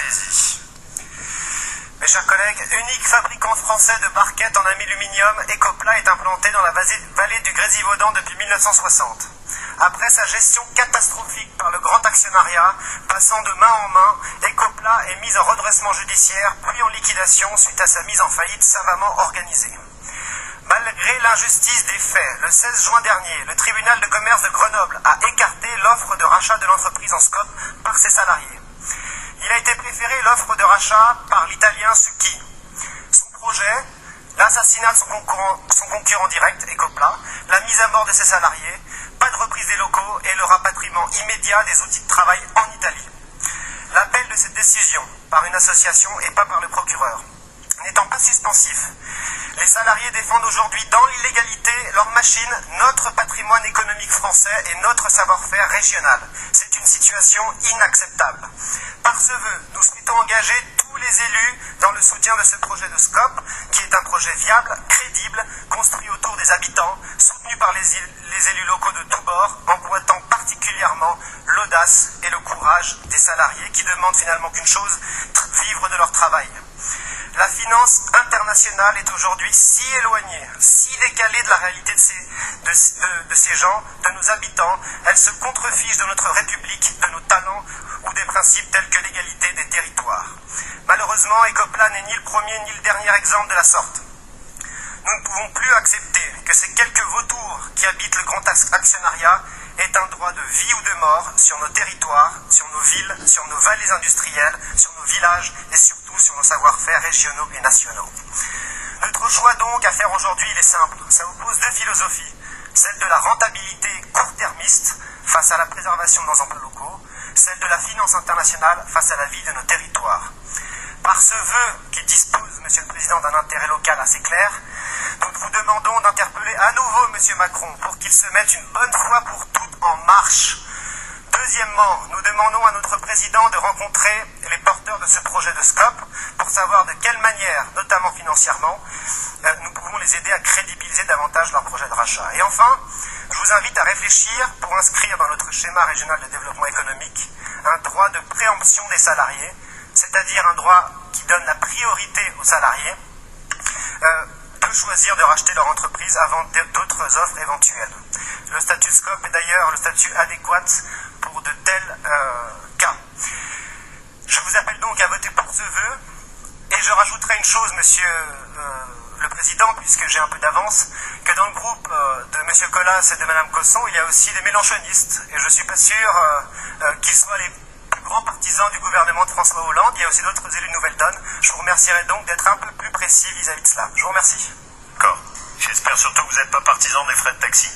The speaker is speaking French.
Allez-y. Mes chers collègues, unique fabricant français de barquettes en aluminium, Ecopla est implanté dans la vallée du Grésivaudan depuis 1960. Après sa gestion catastrophique par le grand actionnariat, passant de main en main, Ecopla est mise en redressement judiciaire, puis en liquidation suite à sa mise en faillite savamment organisée. Malgré l'injustice des faits, le 16 juin dernier, le tribunal de commerce de Grenoble a écarté l'offre de rachat de l'entreprise en scope par ses salariés. Il a été préféré l'offre de rachat par l'italien Succhi. Son projet, l'assassinat de son concurrent direct, Ecopla, la mise à mort de ses salariés, pas de reprise des locaux et le rapatriement immédiat des outils de travail en Italie. L'appel de cette décision par une association et pas par le procureur. N'étant pas suspensif, les salariés défendent aujourd'hui dans l'illégalité leurs machines, notre patrimoine économique français et notre savoir-faire régional. C'est une situation inacceptable. Par ce vœu, nous souhaitons engager tous les élus dans le soutien de ce projet de SCOP, qui est un projet viable, crédible, construit autour des habitants, soutenu par les élus locaux de tous bords, emboîtant particulièrement l'audace et le courage des salariés qui demandent finalement qu'une chose, vivre de leur travail. La finance internationale est aujourd'hui si éloignée, si décalée de la réalité de ces gens, de nos habitants. Elle se contrefiche de notre République, de nos talents ou des principes tels que l'égalité des territoires. Malheureusement, Ecopla n'est ni le premier ni le dernier exemple de la sorte. Nous ne pouvons plus accepter que ces quelques vautours qui habitent le grand actionnariat aient un droit de vie ou de mort sur nos territoires, sur nos villes, sur nos vallées industrielles, sur nos villages et surtout sur nos savoir-faire régionaux et nationaux. Notre choix donc à faire aujourd'hui, il est simple. Ça oppose deux philosophies. Celle de la rentabilité court-termiste face à la préservation de nos emplois locaux, celle de la finance internationale face à la vie de nos territoires. Par ce vœu qui dispose, Monsieur le Président, d'un intérêt local assez clair, nous vous demandons d'interpeller à nouveau M. Macron pour qu'il se mette une bonne fois pour toutes en marche. Deuxièmement, nous demandons à notre Président de rencontrer les porteurs de ce projet de SCOP pour savoir de quelle manière, notamment financièrement, nous pouvons les aider à crédibiliser davantage leur projet de rachat. Et enfin, je vous invite à réfléchir pour inscrire dans notre schéma régional de développement économique un droit de préemption des salariés, c'est-à-dire un droit qui donne la priorité aux salariés de choisir de racheter leur entreprise avant d'autres offres éventuelles. Le statut SCOP est d'ailleurs le statut adéquat pour de tels cas. Je vous appelle donc à voter pour ce vœu et je rajouterai une chose, Monsieur le Président, puisque j'ai un peu d'avance, que dans le groupe de M. Colas et de Mme Cosson, il y a aussi des mélenchonistes et je ne suis pas sûr qu'ils soient les plus grands partisans du gouvernement de François Hollande. Il y a aussi d'autres élus de Nouvelle Donne. Je vous remercierai donc d'être un peu plus précis vis-à-vis de cela. Je vous remercie. D'accord. J'espère surtout que vous n'êtes pas partisan des frais de taxi.